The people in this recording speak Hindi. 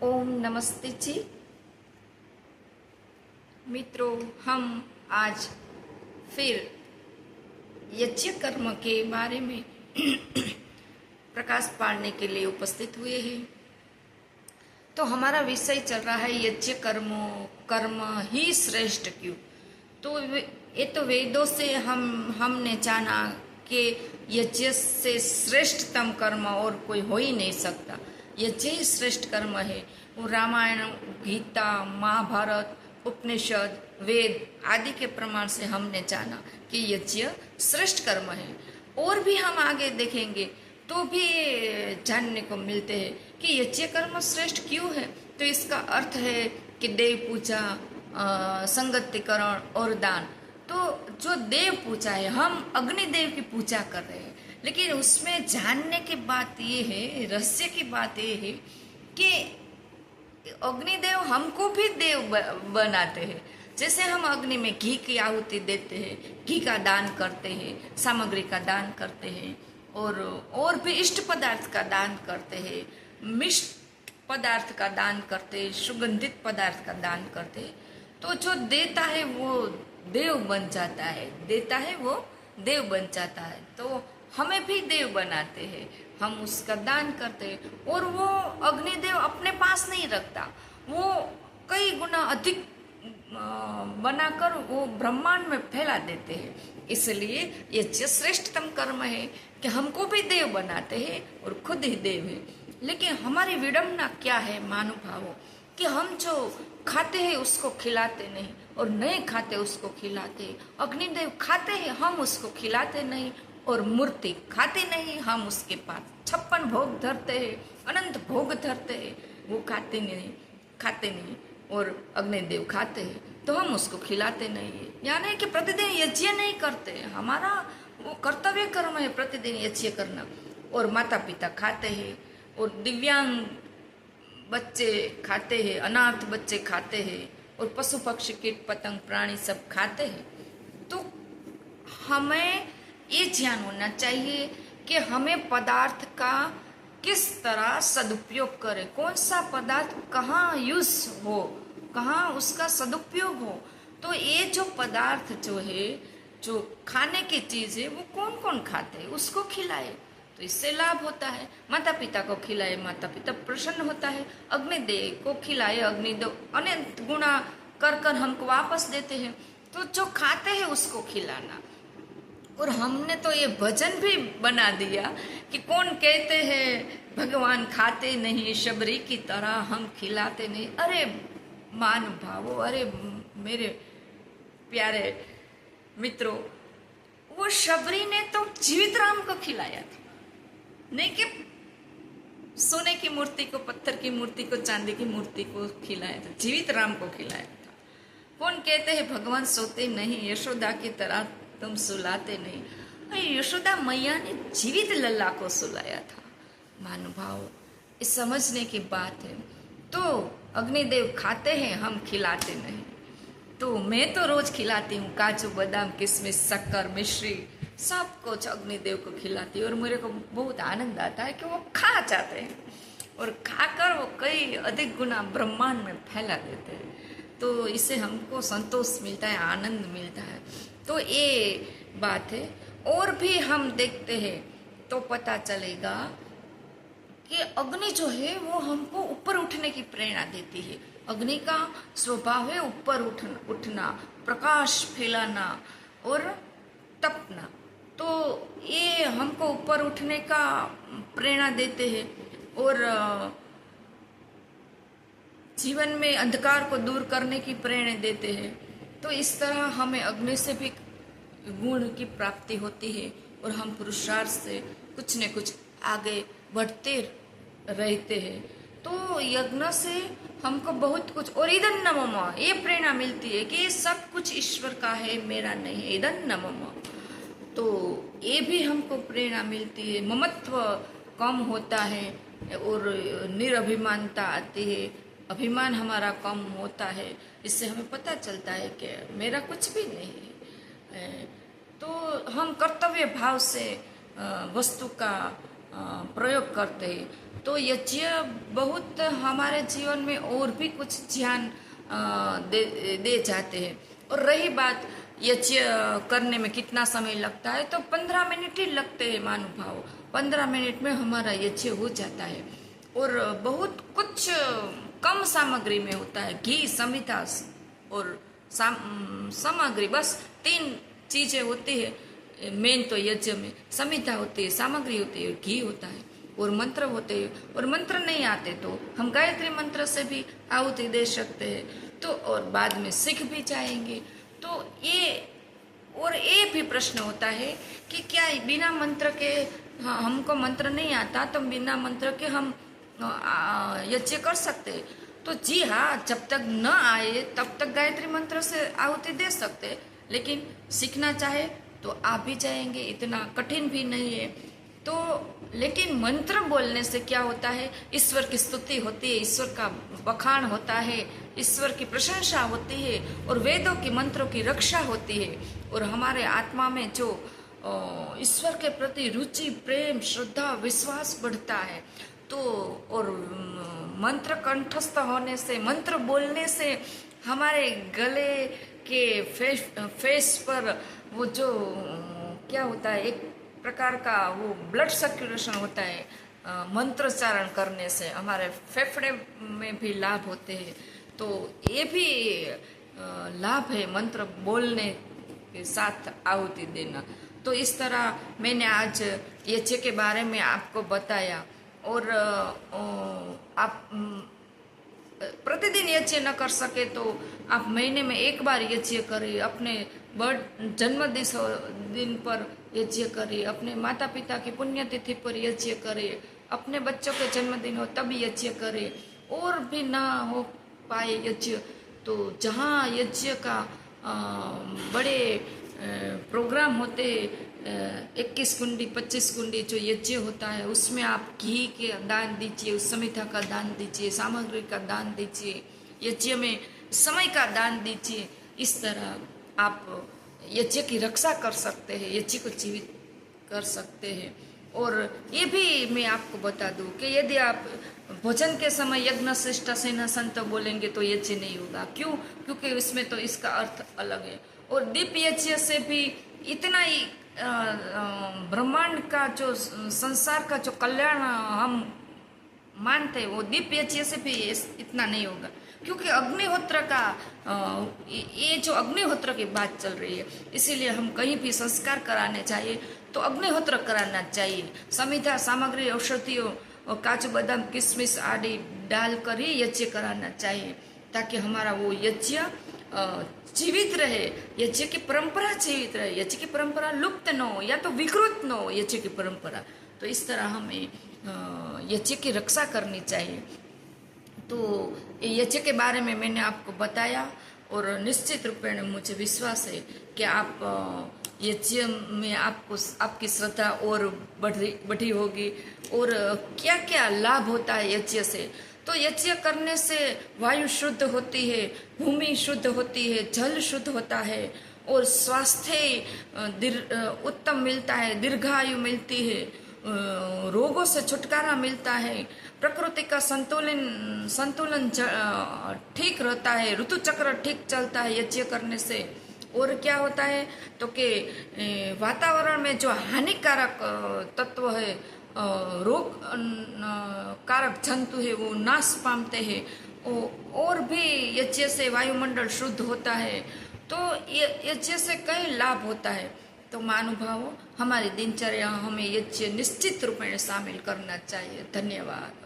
ओम नमस्ते जी। मित्रों, हम आज फिर यज्ञ कर्म के बारे में प्रकाश पाड़ने के लिए उपस्थित हुए हैं। तो हमारा विषय चल रहा है यज्ञ कर्म ही श्रेष्ठ क्यों। तो ये तो वेदों से हमने जाना कि यज्ञ से श्रेष्ठतम कर्म और कोई हो ही नहीं सकता। यज्ञ ही श्रेष्ठ कर्म है। वो रामायण, गीता, महाभारत, उपनिषद, वेद आदि के प्रमाण से हमने जाना कि यज्ञ श्रेष्ठ कर्म है। और भी हम आगे देखेंगे तो भी जानने को मिलते हैं कि यज्ञ कर्म श्रेष्ठ क्यों है। तो इसका अर्थ है कि देव पूजा, संगतिकरण और दान। तो जो देव पूजा है, हम अग्निदेव की पूजा कर रहे हैं, लेकिन उसमें जानने की बात ये है, रहस्य की बात ये है कि अग्निदेव हमको भी देव बनाते हैं। जैसे हम अग्नि में घी की आहुति देते हैं, घी का दान करते हैं, सामग्री का दान करते हैं, और भी इष्ट पदार्थ का दान करते हैं, मिष्ट पदार्थ का दान करते हैं, सुगंधित पदार्थ का दान करते हैं। तो जो देता है वो देव बन जाता है, देता है वो देव बन जाता है। तो हमें भी देव बनाते हैं, हम उसका दान करते हैं। और वो अग्निदेव अपने पास नहीं रखता, वो कई गुना अधिक बनाकर वो ब्रह्मांड में फैला देते हैं। इसलिए ये श्रेष्ठतम कर्म है कि हमको भी देव बनाते हैं और खुद ही देव है। लेकिन हमारी विडंबना क्या है महानुभावों, कि हम जो खाते हैं उसको खिलाते नहीं, और नहीं खाते उसको खिलाते। अग्निदेव खाते हैं, हम उसको खिलाते नहीं, और मूर्ति खाते नहीं, हम उसके पास 56 भोग धरते हैं, अनंत भोग धरते हैं, वो खाते नहीं, और अग्निदेव खाते हैं तो हम उसको खिलाते नहीं है। यानी कि प्रतिदिन यज्ञ नहीं करते, हमारा वो कर्तव्य कर्म है प्रतिदिन यज्ञ करना। और माता पिता खाते हैं, और दिव्यांग बच्चे खाते हैं, अनाथ बच्चे खाते हैं, और पशु पक्षी कीट पतंग प्राणी सब खाते हैं। तो हमें ये ध्यान होना चाहिए कि हमें पदार्थ का किस तरह सदुपयोग करें, कौन सा पदार्थ कहाँ यूज हो, कहाँ उसका सदुपयोग हो। तो ये जो पदार्थ जो है, जो खाने की चीज़ है, वो कौन कौन खाते हैं उसको खिलाए, तो इससे लाभ होता है। माता पिता को खिलाए, माता पिता प्रसन्न होता है। अग्निदेव को खिलाए, अग्निदेव अनंत गुणा कर कर हमको वापस देते हैं। तो जो खाते हैं उसको खिलाना। और हमने तो ये भजन भी बना दिया कि कौन कहते हैं भगवान खाते नहीं, शबरी की तरह हम खिलाते नहीं। अरे मान भावो, अरे मेरे प्यारे मित्रों, वो शबरी ने तो जीवित राम को खिलाया था, नहीं कि सोने की मूर्ति को, पत्थर की मूर्ति को, चांदी की मूर्ति को खिलाया था, जीवित राम को खिलाया था। कौन कहते हैं भगवान सोते नहीं, यशोदा की तरह तुम सुलाते नहीं। अरे यशोदा मैया ने जीवित लल्ला को सुलाया था। महानुभाव, इस समझने की बात है। तो अग्निदेव खाते हैं, हम खिलाते नहीं। तो मैं तो रोज खिलाती हूँ, काजू बादाम किशमिश शक्कर मिश्री सब कुछ अग्निदेव को खिलाती हूँ। और मेरे को बहुत आनंद आता है कि वो खा जाते हैं, और खाकर वो कई अधिक गुना ब्रह्मांड में फैला देते हैं। तो इससे हमको संतोष मिलता है, आनंद मिलता है। तो ये बात है। और भी हम देखते हैं तो पता चलेगा कि अग्नि जो है वो हमको ऊपर उठने की प्रेरणा देती है। अग्नि का स्वभाव है ऊपर उठना, प्रकाश फैलाना और तपना। तो ये हमको ऊपर उठने का प्रेरणा देते हैं, और जीवन में अंधकार को दूर करने की प्रेरणा देते हैं। तो इस तरह हमें अग्नि से भी गुण की प्राप्ति होती है, और हम पुरुषार्थ से कुछ न कुछ आगे बढ़ते रहते हैं। तो यज्ञ से हमको बहुत कुछ, और इदं न मम, ये प्रेरणा मिलती है कि ये सब कुछ ईश्वर का है, मेरा नहीं है, इदं न मम। तो ये भी हमको प्रेरणा मिलती है, ममत्व कम होता है, और निरभिमानता आती है, अभिमान हमारा कम होता है। इससे हमें पता चलता है कि मेरा कुछ भी नहीं है। तो हम कर्तव्य भाव से वस्तु का प्रयोग करते हैं। तो यज्ञ बहुत हमारे जीवन में और भी कुछ ध्यान दे जाते हैं। और रही बात यज्ञ करने में कितना समय लगता है, तो 15 मिनट ही लगते हैं महानुभाव। 15 मिनट में हमारा यज्ञ हो जाता है। और बहुत कुछ कम सामग्री में होता है। घी, समिता और सामग्री, बस 3 चीजें होती है मेन। तो यज्ञ में समिता होती है, सामग्री होती है, घी होता है और मंत्र होते हैं। और मंत्र नहीं आते तो हम गायत्री मंत्र से भी आहुति दे सकते हैं। तो और बाद में सीख भी जाएंगे। तो ये भी प्रश्न होता है कि क्या बिना मंत्र के, हमको मंत्र नहीं आता तो बिना मंत्र के हम यज्ञ कर सकते हैं? तो जी हाँ, जब तक न आए तब तक गायत्री मंत्र से आहुति दे सकते हैं। लेकिन सीखना चाहे तो आप भी जाएंगे, इतना कठिन भी नहीं है। तो लेकिन मंत्र बोलने से क्या होता है, ईश्वर की स्तुति होती है, ईश्वर का बखान होता है, ईश्वर की प्रशंसा होती है और वेदों की मंत्रों की रक्षा होती है। और हमारे आत्मा में जो ईश्वर के प्रति रुचि, प्रेम, श्रद्धा, विश्वास बढ़ता है। तो और मंत्र कंठस्थ होने से, मंत्र बोलने से हमारे गले के फेस पर वो जो क्या होता है, एक प्रकार का वो ब्लड सर्कुलेशन होता है। मंत्रोच्चारण करने से हमारे फेफड़े में भी लाभ होते हैं। तो ये भी लाभ है मंत्र बोलने के साथ आहुति देना। तो इस तरह मैंने आज यज्ञ के बारे में आपको बताया। और आप प्रतिदिन यज्ञ न कर सके तो आप महीने में एक बार यज्ञ करें। अपने जन्मदिन पर यज्ञ करें, अपने माता पिता की पुण्यतिथि पर यज्ञ करें, अपने बच्चों के जन्मदिन हो तब यज्ञ करें। और भी ना हो पाए यज्ञ तो जहाँ यज्ञ का बड़े प्रोग्राम होते, 21 कुंडी 25 कुंडी जो यज्ञ होता है, उसमें आप घी के दान दीजिए, उस समिता का दान दीजिए, सामग्री का दान दीजिए, यज्ञ में समय का दान दीजिए। इस तरह आप यज्ञ की रक्षा कर सकते हैं, यज्ञ को जीवित कर सकते हैं। और ये भी मैं आपको बता दूं कि यदि आप भोजन के समय यज्ञ श्रेष्ठ सेना संत बोलेंगे तो यज्ञ नहीं होगा। क्यों? क्योंकि इसमें तो इसका अर्थ अलग है। और दीप यज्ञ से भी इतना ही ब्रह्मांड का जो संसार का जो कल्याण हम मानते हैं, वो दीप यज्ञ से भी इतना नहीं होगा। क्योंकि अग्निहोत्र का ये जो अग्निहोत्र की बात चल रही है, इसीलिए हम कहीं भी संस्कार कराने चाहिए तो अग्निहोत्र कराना चाहिए। समिधा, सामग्री, औषधियों और काजू बादाम किशमिश आदि डालकर ही यज्ञ कराना चाहिए, ताकि हमारा वो यज्ञ जीवित रहे, यज्ञ की परंपरा जीवित रहे, यज्ञ की परंपरा लुप्त न हो या तो विकृत न हो यज्ञ की परंपरा। तो इस तरह हमें यज्ञ की रक्षा करनी चाहिए। तो यज्ञ के बारे में मैंने आपको बताया और निश्चित रूपेण मुझे विश्वास है कि आप यज्ञ में आपकी श्रद्धा और बढ़ी होगी। और क्या क्या लाभ होता है यज्ञ से, तो यज्ञ करने से वायु शुद्ध होती है, भूमि शुद्ध होती है, जल शुद्ध होता है और स्वास्थ्य उत्तम मिलता है, दीर्घायु मिलती है, रोगों से छुटकारा मिलता है, प्रकृति का संतुलन ठीक रहता है, ऋतु चक्र ठीक चलता है यज्ञ करने से। और क्या होता है तो कि वातावरण में जो हानिकारक तत्व है, रोग कारक जंतु है, वो नाश पाते हैं। और भी यज्ञ से वायुमंडल शुद्ध होता है। तो यज्ञ से कई लाभ होता है। तो महानुभावों, हमारी दिनचर्या हमें यज्ञ निश्चित रूप में शामिल करना चाहिए। धन्यवाद।